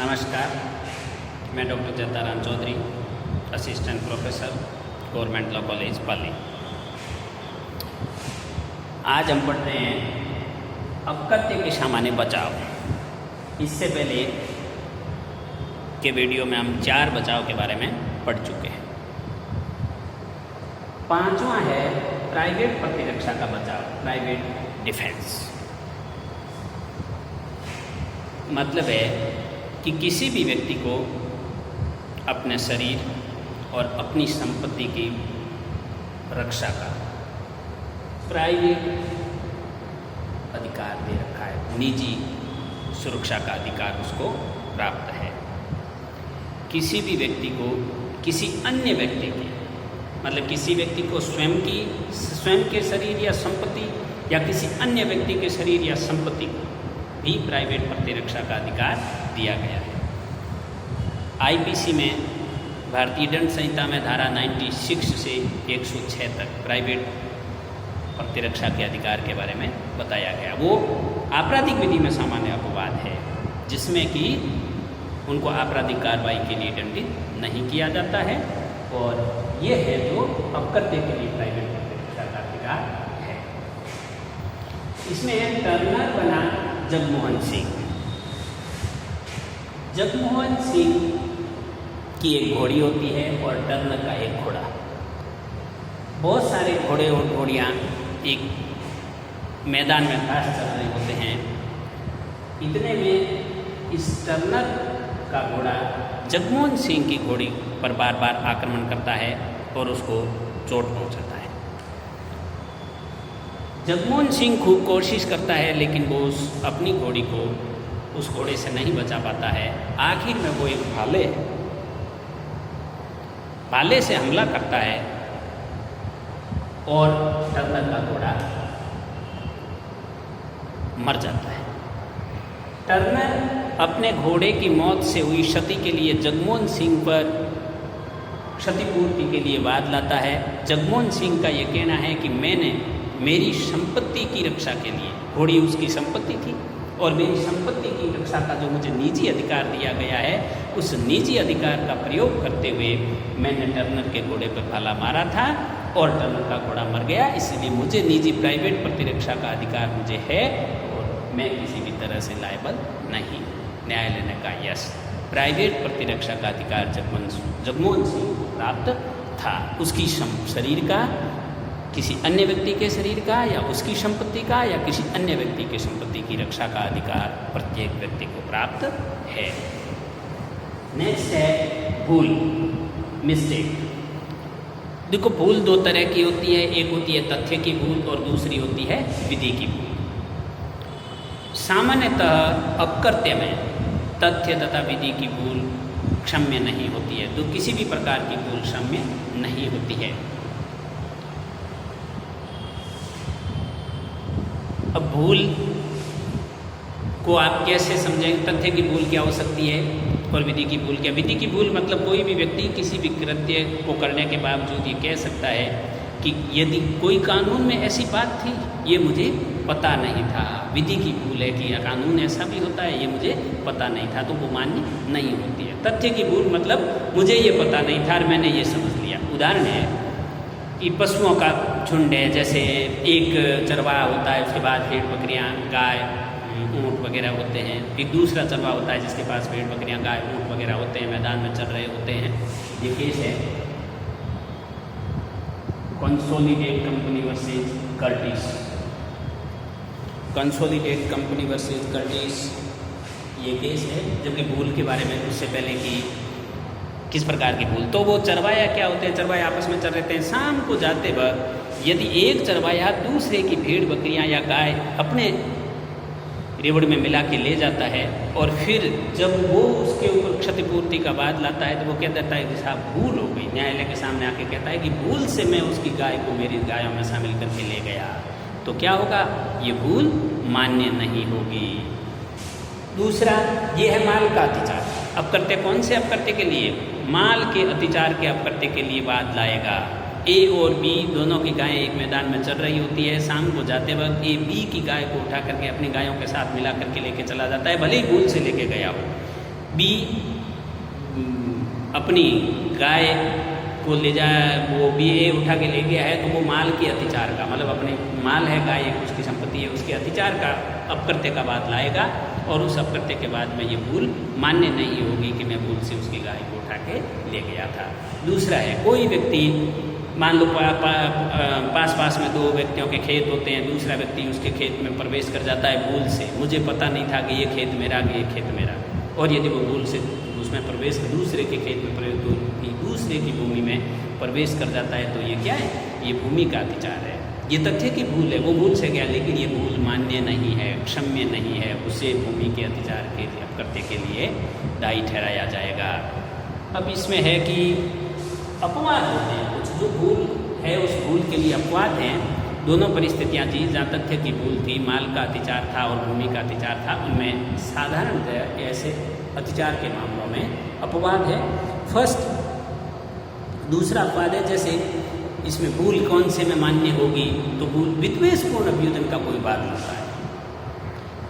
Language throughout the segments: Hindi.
नमस्कार, मैं doctor Jataram Chaudhary, assistant professor, government law college Pali. आज हम पढ़ रहे हैं अपकृत्य के सामान्य बचाव। इससे पहले के वीडियो में हम 4 बचाव के बारे में पढ़ चुके हैं। 5वां है प्राइवेट प्रतिरक्षा का बचाव, प्राइवेट डिफेंस। मतलब है कि किसी भी व्यक्ति को अपने शरीर और अपनी संपत्ति की रक्षा का प्राइवेट अधिकार दे रखा है, निजी सुरक्षा का अधिकार उसको प्राप्त है। किसी भी व्यक्ति को किसी अन्य व्यक्ति की, मतलब किसी व्यक्ति को स्वयं के शरीर या संपत्ति या किसी अन्य व्यक्ति के शरीर या संपत्ति को भी प्राइवेट प्रतिरक्षा का अधिकार दिया गया है। आईपीसी में, भारतीय दंड संहिता में धारा 96 से 106 तक प्राइवेट प्रतिरक्षा के अधिकार के बारे में बताया गया। वो आपराधिक विधि में सामान्य अपवाद है, जिसमें कि उनको आपराधिक कार्रवाई के लिए दंडित नहीं किया जाता है, और ये है जो अपकृत्य के लिए प्राइवेट प्रतिरक्षा का अधिकार है। इसमें टर्नर बना जगमोहन सिंह। जगमोहन सिंह की एक घोड़ी होती है और टर्नर का एक घोड़ा। बहुत सारे घोड़े और घोड़ियाँ एक मैदान में घास चल रहे होते हैं। इतने में इस टर्नर का घोड़ा जगमोहन सिंह की घोड़ी पर बार बार आक्रमण करता है और उसको चोट पहुंचाता है। जगमोहन सिंह खूब कोशिश करता है, लेकिन वो अपनी घोड़ी को उस घोड़े से नहीं बचा पाता है। आखिर में वो एक भाले से हमला करता है और टर्नर का घोड़ा मर जाता है। टर्नर अपने घोड़े की मौत से हुई क्षति के लिए जगमोहन सिंह पर क्षतिपूर्ति के लिए वाद लाता है। जगमोहन सिंह का यह कहना है कि मैंने मेरी संपत्ति की रक्षा के लिए, घोड़ी उसकी संपत्ति थी, और मेरी संपत्ति की रक्षा का जो मुझे निजी अधिकार दिया गया है, उस निजी अधिकार का प्रयोग करते हुए मैंने टर्नर के घोड़े पर भाला मारा था और टर्नर का घोड़ा मर गया। इसलिए मुझे निजी प्राइवेट प्रतिरक्षा का अधिकार मुझे है और मैं किसी भी तरह से लायबल नहीं। न्यायालय ने कहा यस, प्राइवेट प्रतिरक्षा का अधिकार जगमोहन सिंह को प्राप्त था। उसकी शरीर का, किसी अन्य व्यक्ति के शरीर का या उसकी संपत्ति का या किसी अन्य व्यक्ति की संपत्ति की रक्षा का अधिकार प्रत्येक व्यक्ति को प्राप्त है। नेक्स्ट है भूल, मिस्टेक। देखो, भूल 2 तरह की होती है। एक होती है तथ्य की भूल और दूसरी होती है विधि की भूल। सामान्यतः अपकृत्य में तथ्य तथा विधि की भूल क्षम्य नहीं होती है, तो किसी भी प्रकार की भूल क्षम्य नहीं होती है। अब भूल को आप कैसे समझेंगे? तथ्य की भूल क्या हो सकती है और विधि की भूल क्या? विधि की भूल मतलब कोई भी व्यक्ति किसी भी कृत्य को करने के बावजूद ये कह सकता है कि यदि कोई कानून में ऐसी बात थी, ये मुझे पता नहीं था। विधि की भूल है कि कानून ऐसा भी होता है, ये मुझे पता नहीं था, तो वो मान्य नहीं होती है। तथ्य की भूल मतलब मुझे ये पता नहीं था और मैंने ये समझ लिया। उदाहरण है कि पशुओं का झुंड है, जैसे एक चरवाहा होता है, उसके बाद भेड़ बकरियां, गाय, ऊँट वगैरह होते हैं। एक दूसरा चरवाहा होता है जिसके पास भेड़ बकरियां, गाय, ऊँट वगैरह होते हैं, मैदान में चल रहे होते हैं। ये केस है consolidate company versus Curtis. Consolidate company versus Curtis ये केस है। जबकि भूल के बारे में उससे पहले कि किस प्रकार की भूल, तो वो चरवाया क्या होते हैं, चरवाया आपस में चल रहे थे। शाम को जाते वक्त यदि एक चरवाया दूसरे की भेड़ बकरियां या गाय अपने रेवड़ में मिला के ले जाता है, और फिर जब वो उसके ऊपर क्षतिपूर्ति का वाद लाता है, तो वो कह देता है कि साहब भूल हो गई। न्यायालय के सामने आके कहता है कि भूल से मैं उसकी गाय को मेरी गायों में शामिल करके ले गया, तो क्या होगा? ये भूल मान्य नहीं होगी। दूसरा ये है माल का अतिचार। अपकृत्य कौन से अपकृत्य के लिए? माल के अतिचार के अपकृत्य के लिए वाद लाएगा। ए और बी दोनों की गायें एक मैदान में चल रही होती है। शाम को जाते वक्त ए बी की गाय को उठा करके अपनी गायों के साथ मिला करके लेके चला जाता है, भले ही भूल से लेके गया हो। बी अपनी गाय को ले जा, वो बी ए उठा के ले गया है तो वो माल के अतिचार का, मतलब अपने माल है गाय उसकी संपत्ति है उसके अतिचार का अपकृत्य का बात लाएगा और उस अपकृत्य के बाद में ये भूल मान्य नहीं होगी कि मैं भूल से उसकी गाय को उठा के ले गया था। दूसरा है कोई व्यक्ति मान लो पास में दो व्यक्तियों के खेत होते हैं, दूसरा व्यक्ति उसके खेत में प्रवेश कर जाता है भूल से, मुझे पता नहीं था कि ये खेत मेरा ये खेत मेरा, और यदि वो भूल से उसमें प्रवेश दूसरे के खेत में प्रवेश दूसरे की भूमि में प्रवेश कर जाता है तो ये क्या है, ये भूमि का अतिचार है। ये तथ्य की भूल है, वो भूल से गया लेकिन ये भूल मान्य नहीं है, क्षम्य नहीं है, उसे भूमि के अतिचार के अपकृत्य के लिए दायी ठहराया जाएगा। अब इसमें है कि अपवाद होते हैं, कुछ जो भूल है उस भूल के लिए अपवाद हैं। दोनों परिस्थितियाँ थी, जहाँ तथ्य की भूल थी, माल का अतिचार था और भूमि का अतिचार था, उनमें साधारणतः ऐसे अतिचार के मामलों में अपवाद है। फर्स्ट दूसरा अपवाद है, जैसे इसमें भूल कौन से में मान्य होगी, तो भूल विद्वेषपूर्ण अभियोजन का कोई बाद होता है।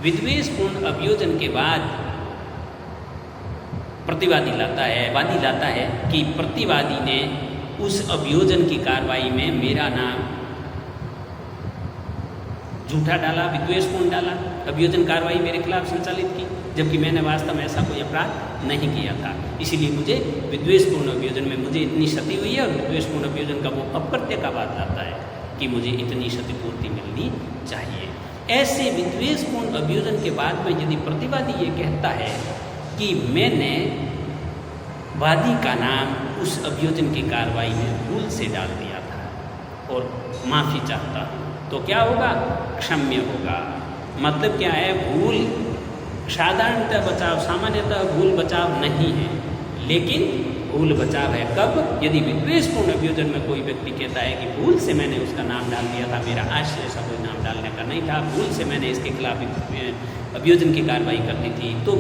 विद्वेषपूर्ण अभियोजन के बाद प्रतिवादी लाता है कि प्रतिवादी ने उस अभियोजन की कार्रवाई में मेरा नाम झूठा डाला, विद्वेषपूर्ण डाला, अभियोजन कार्रवाई मेरे खिलाफ संचालित की, जबकि मैंने वास्तव में ऐसा कोई अपराध नहीं किया था। इसीलिए मुझे विद्वेषपूर्ण अभियोजन में मुझे इतनी क्षति हुई है, और विद्वेषपूर्ण अभियोजन का वो अपकृत्य का बात लाता है कि मुझे इतनी क्षतिपूर्ति मिलनी चाहिए। ऐसे विद्वेषपूर्ण अभियोजन के बाद में यदि प्रतिवादी ये कहता है कि मैंने वादी का नाम उस अभियोजन की कार्रवाई में भूल से डाल दिया था और माफ़ी चाहता हूँ, तो क्या होगा, क्षम्य होगा। मतलब क्या है, भूल साधारणतः बचाव, सामान्यतः भूल बचाव नहीं है, लेकिन भूल बचाव है कब, यदि विद्वेषपूर्ण अभियोजन में कोई व्यक्ति कहता है कि भूल से मैंने उसका नाम डाल दिया था, मेरा आशय ऐसा कोई नाम डालने का नहीं था, भूल से मैंने इसके खिलाफ अभियोजन की कार्रवाई करनी थी, तो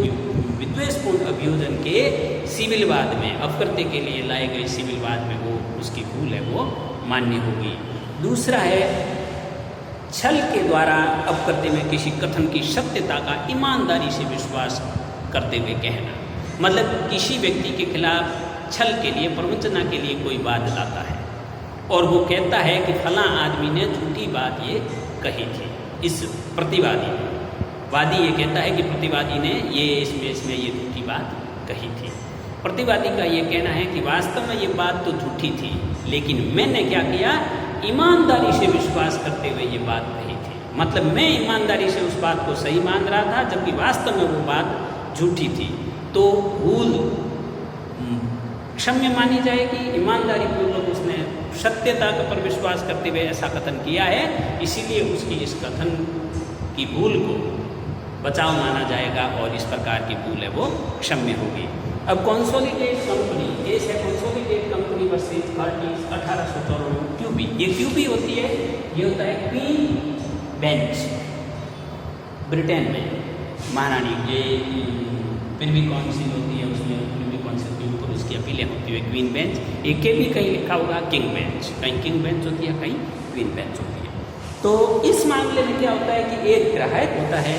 विद्वेषपूर्ण अभियोजन के सिविल वाद में, अपकृत्य के लिए लाए गए सिविल वाद में वो उसकी भूल है वो मान्य होगी। दूसरा है छल के द्वारा अपकृत्य में किसी कथन की सत्यता का ईमानदारी से विश्वास करते हुए कहना, मतलब किसी व्यक्ति के खिलाफ छल के लिए, प्रवंचना के लिए कोई बात लाता है और वो कहता है कि फलां आदमी ने झूठी बात ये कही थी। इस प्रतिवादी वादी ये कहता है कि प्रतिवादी ने ये इसमें ये झूठी बात कही थी। प्रतिवादी का ये कहना है कि वास्तव में ये बात तो झूठी थी, लेकिन मैंने क्या किया, ईमानदारी से विश्वास करते हुए ये बात कही थी। मतलब मैं ईमानदारी से उस बात को सही मान रहा था, जबकि वास्तव में वो बात झूठी थी, तो भूल क्षम्य मानी जाएगी। ईमानदारी पूर्वक उसने सत्यता पर विश्वास करते हुए ऐसा कथन किया है, इसीलिए उसकी इस कथन की भूल को बचाव माना जाएगा और इस प्रकार की भूल है वो क्षम्य होगी। अब कंसोलिडेट कंपनी, केस है कंसोलिडेट कंपनी वर्सेस हर्टिज 1894 क्यूबी। ये क्यूबी होती है, ये होता है क्वीन बेंच, ब्रिटेन में महारानी, ये प्रिवी काउंसिल होती है, उसमें प्रिवी काउंसिल के ऊपर उसकी अपीलें होती है क्वीन बेंच। एक के भी कहीं लिखा होगा किंग बेंच, कहीं किंग बेंच होती है, कहीं क्वीन बेंच होती है। तो इस मामले में क्या होता है कि एक ग्राहक होता है,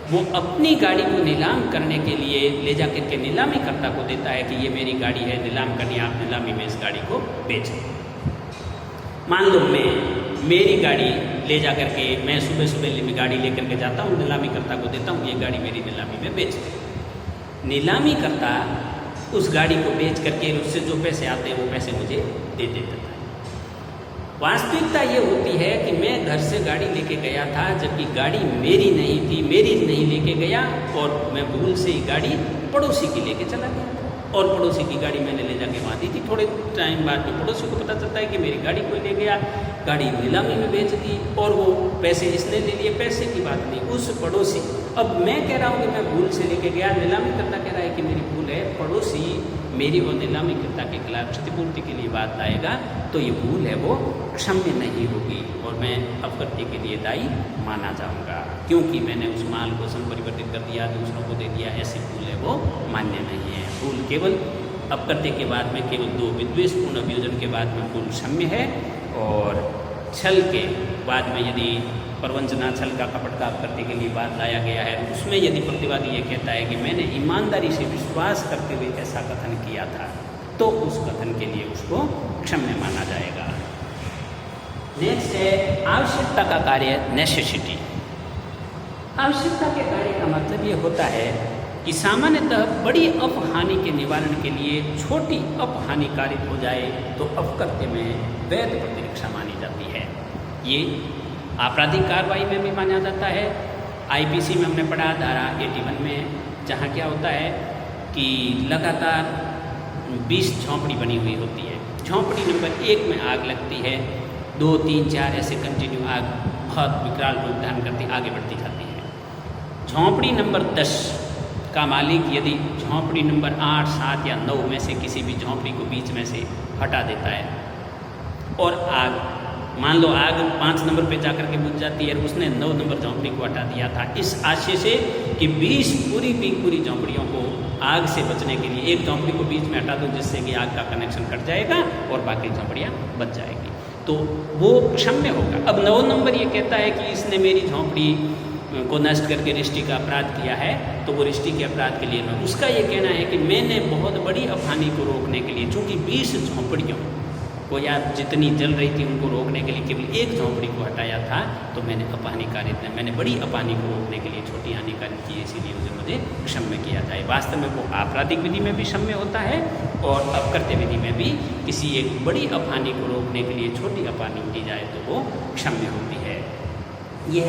वो अपनी गाड़ी को नीलाम करने के लिए ले जा करके नीलामी कर्ता को देता है कि ये मेरी गाड़ी है, नीलाम करनी, आप नीलामी में इस गाड़ी को बेचें। मान लो मैं मेरी गाड़ी ले जा करके, मैं सुबह सुबह गाड़ी लेकर के जाता हूँ, नीलामी कर्ता को देता हूँ, ये गाड़ी मेरी नीलामी में बेच दे। नीलामी कर्ता उस गाड़ी को बेच करके उससे जो पैसे आते हैं वो पैसे मुझे दे देता है। वास्तविकता ये होती है कि मैं घर से गाड़ी लेके गया था, जबकि गाड़ी मेरी नहीं थी, मेरी नहीं लेके गया, और मैं भूल से ही गाड़ी पड़ोसी की लेके चला गया, और पड़ोसी की गाड़ी मैंने ले जाके वहाँ दी थी। थोड़े टाइम बाद में पड़ोसी को पता चलता है कि मेरी गाड़ी कोई ले गया, गाड़ी नीलामी में बेच दी, और वो पैसे इसने ले लिए, पैसे की बात नहीं, उस पड़ोसी। अब मैं कह रहा हूँ कि मैं भूल से लेके गया, नीलामी कर्ता कह रहा है कि मेरी भूल है, पड़ोसी मेरी और नीलामी कर्ता के खिलाफ क्षतिपूर्ति के लिए बात लाएगा, तो ये भूल है वो क्षम्य नहीं होगी और मैं अपकृत्य के लिए दायी माना जाऊंगा, क्योंकि मैंने उस माल को संपरिवर्तित कर दिया, दूसरों को दे दिया। ऐसी भूल है वो मान्य नहीं है। भूल केवल अपकृत्य के बाद में, केवल दो विद्वेषपूर्ण अभियोजन के बाद में भूल क्षम्य है, और छल के बाद में यदि प्रवंचना छल का कपट का करने के लिए बात लाया गया है, उसमें यदि प्रतिवादी ये कहता है कि मैंने ईमानदारी से विश्वास करते हुए ऐसा कथन किया था, तो उस कथन के लिए उसको क्षम्य माना जाएगा। नेक्स्ट है आवश्यकता का कार्य, नेसेसिटी। आवश्यकता के कार्य का मतलब ये होता है कि सामान्यतः बड़ी अपहानि के निवारण के लिए छोटी अपहानि कारित हो जाए तो अपकृत्य में वैध प्रतिरक्षा मानी जाती है। ये आपराधिक कार्रवाई में भी माना जाता है। आईपीसी में हमने पढ़ा धारा 81 में, जहाँ क्या होता है कि लगातार 20 झोंपड़ी बनी हुई होती है। झोंपड़ी नंबर 1 में आग लगती है, 2, 3, 4 ऐसे कंटिन्यू आग बहुत विकराल रूप धारण करती आगे बढ़ती जाती है। झोंपड़ी नंबर 10 का मालिक यदि झोंपड़ी नंबर 8, 7 या 9 में से किसी भी झोंपड़ी को बीच में से हटा देता है और आग, मान लो आग 5 नंबर पे जाकर के बुझ जाती है और उसने 9 नंबर झोंपड़ी को हटा दिया था, इस आशय से कि 20 पूरी झोंपड़ियों को आग से बचने के लिए एक झोंपड़ी को बीच में हटा दो, जिससे कि आग का कनेक्शन कट जाएगा और बाकी झोंपड़ियाँ बच जाएगी, तो वो क्षम्य होगा। अब 9 नंबर ये कहता है कि इसने मेरी झोंपड़ी को नष्ट करके रिश्ती का अपराध किया है, तो वो रिश्ती के अपराध के लिए मैं, उसका ये कहना है कि मैंने बहुत बड़ी अपहानि को रोकने के लिए, चूँकि 20 झोंपड़ियों को या जितनी जल रही थी उनको रोकने के लिए केवल एक झोंपड़ी को हटाया था, तो मैंने अपहानि कारित, मैंने बड़ी अपहानि को रोकने के लिए छोटी हानि कारित की, इसीलिए मुझे क्षम्य किया जाए। वास्तव में वो आपराधिक विधि में भी क्षम्य होता है और अपकृत्य विधि में भी किसी एक बड़ी अपहानि को रोकने के लिए छोटी अपहानि की जाए तो वो क्षम्य होती है। यह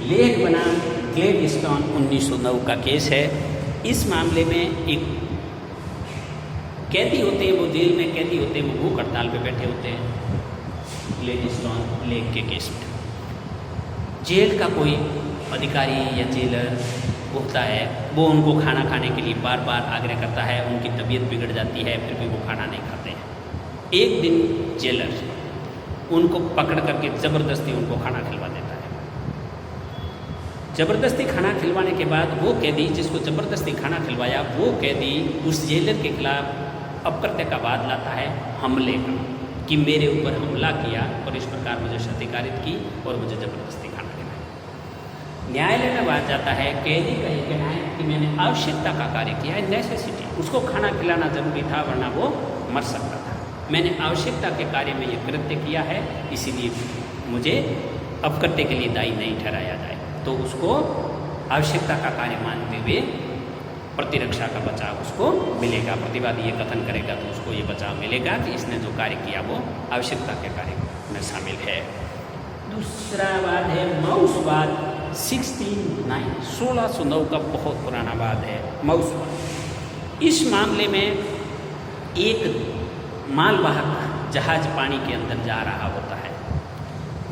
लेख बनाम ग्लेडस्टोन 1909 का केस है। इस मामले में एक कैदी होते हैं, वो जेल में कैदी होते हैं, वो भूख हड़ताल पे बैठे होते हैं। ग्लेडस्टोन लेख के केस में जेल का कोई अधिकारी या जेलर होता है, वो उनको खाना खाने के लिए बार बार आग्रह करता है, उनकी तबीयत बिगड़ जाती है, फिर भी वो खाना नहीं खाते हैं। एक दिन जेलर उनको पकड़ करके ज़बरदस्ती उनको खाना खिलवा देता है। ज़बरदस्ती खाना खिलवाने के बाद वो कैदी जिसको ज़बरदस्ती खाना खिलवाया, वो कैदी उस जेलर के खिलाफ अपकृत्य का वाद लाता है, हमले का, कि मेरे ऊपर हमला किया और इस प्रकार मुझे क्षति कारित की और मुझे ज़बरदस्ती खाना खिलाया। न्यायालय में बात जाता है, कैदी का ये कहना है कि मैंने आवश्यकता का कार्य किया है, नेसेसिटी, उसको खाना खिलाना जरूरी था वरना वो मर सकता था। मैंने आवश्यकता के कार्य में ये कृत्य किया है, इसीलिए मुझे अपकृत्य के लिए दायी नहीं ठहराया जाए, तो उसको आवश्यकता का कार्य मानते हुए प्रतिरक्षा का बचाव उसको मिलेगा। प्रतिवादी ये कथन करेगा तो उसको ये बचाव मिलेगा कि इसने जो कार्य किया वो आवश्यकता के कार्य में शामिल है। दूसरा वाद है माउसवाद 1609 का बहुत पुराना वाद है माउसवाद। इस मामले में एक मालवाहक जहाज पानी के अंदर जा रहा होता है,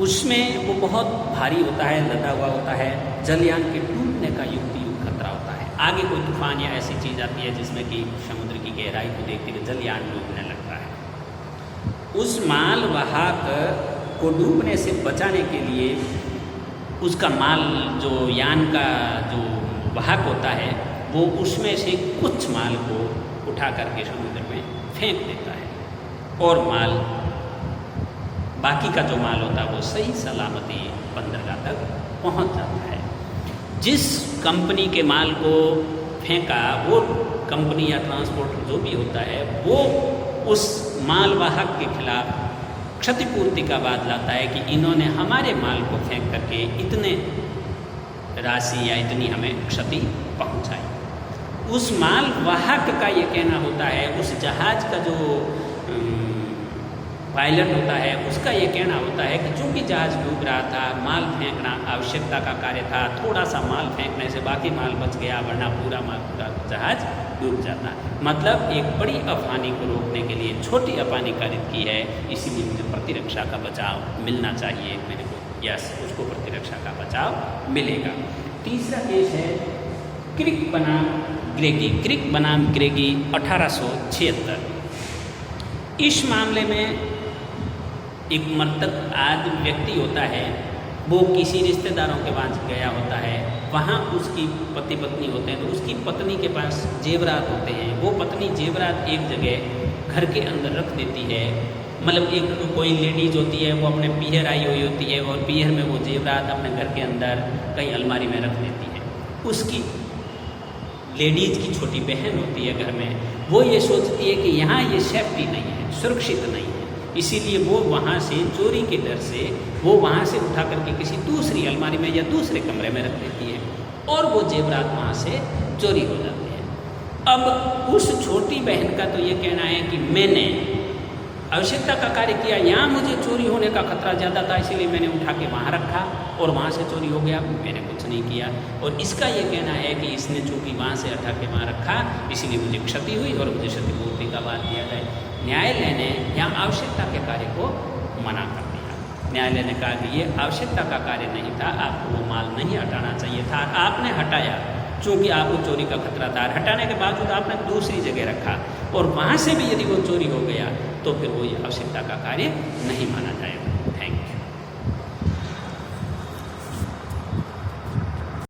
उसमें वो बहुत भारी होता है, लदा हुआ होता है, जलयान के टूटने का युक्त खतरा होता है। आगे कोई तूफान या ऐसी चीज़ आती है जिसमें कि समुद्र की गहराई को देखते हुए जलयान डूबने लगता है। उस मालवाहक को डूबने से बचाने के लिए उसका माल, जो यान का जो वाहक होता है, वो उसमें से कुछ माल को उठा करके समुद्र में फेंक देता है और माल, बाकी का जो माल होता है वो सही सलामती बंदरगाह तक पहुंच जाता है। जिस कंपनी के माल को फेंका, वो कंपनी या ट्रांसपोर्टर जो भी होता है, वो उस मालवाहक के खिलाफ क्षतिपूर्ति का वाद लाता है कि इन्होंने हमारे माल को फेंक करके इतने राशि या इतनी हमें क्षति पहुंचाई। उस मालवाहक का ये कहना होता है, उस जहाज का जो पायलट होता है उसका ये कहना होता है कि चूँकि जहाज डूब रहा था, माल फेंकना आवश्यकता का कार्य था, थोड़ा सा माल फेंकने से बाकी माल बच गया, वरना पूरा जहाज डूब जाता। मतलब एक बड़ी अपहानि को रोकने के लिए छोटी अपहानि कारित की है, इसीलिए मुझे प्रतिरक्षा का बचाव मिलना चाहिए, मेरे को यस उसको प्रतिरक्षा का बचाव मिलेगा। तीसरा केस है क्रिक बनाम ग्रेगी। क्रिक बनाम ग्रेगी 1876। इस मामले में एक मृतक आदमी व्यक्ति होता है, वो किसी रिश्तेदारों के पास गया होता है, वहाँ उसकी पति पत्नी होते हैं, तो उसकी पत्नी के पास जेवरात होते हैं। वो पत्नी जेवरात एक जगह घर के अंदर रख देती है मतलब एक कोई लेडीज होती है, वो अपने पीहर आई हुई होती है और पीहर में वो जेवरात अपने घर के अंदर कहीं अलमारी में रख देती है। उसकी लेडीज की छोटी बहन होती है घर में, वो ये सोचती है कि यहाँ ये सेफ्टी नहीं है, सुरक्षित नहीं है, इसीलिए वो वहाँ से चोरी के डर से वो वहाँ से उठा करके किसी दूसरी अलमारी में या दूसरे कमरे में रख देती है और वो जेवरात वहाँ से चोरी हो जाते हैं। अब उस छोटी बहन का तो ये कहना है कि मैंने आवश्यकता का कार्य किया, यहाँ मुझे चोरी होने का खतरा ज़्यादा था, इसीलिए मैंने उठा के वहाँ रखा और वहाँ से चोरी हो गया, मैंने कुछ नहीं किया। और इसका ये कहना है कि इसने चूँकि वहाँ से उठा के वहाँ रखा, इसीलिए मुझे क्षति हुई और मुझे क्षतिपूर्ति का वाद दिया जाए। न्यायालय ने यहाँ आवश्यकता के कार्य को मना कर दिया। न्यायालय ने कहा कि ये आवश्यकता का कार्य नहीं था, आपको वो माल नहीं हटाना चाहिए था, आपने हटाया चूँकि आपको चोरी का खतरा था। हटाने के बावजूद आपने दूसरी जगह रखा और वहाँ से भी यदि वो चोरी हो गया तो फिर वो ये आवश्यकता का कार्य नहीं माना जाएगा।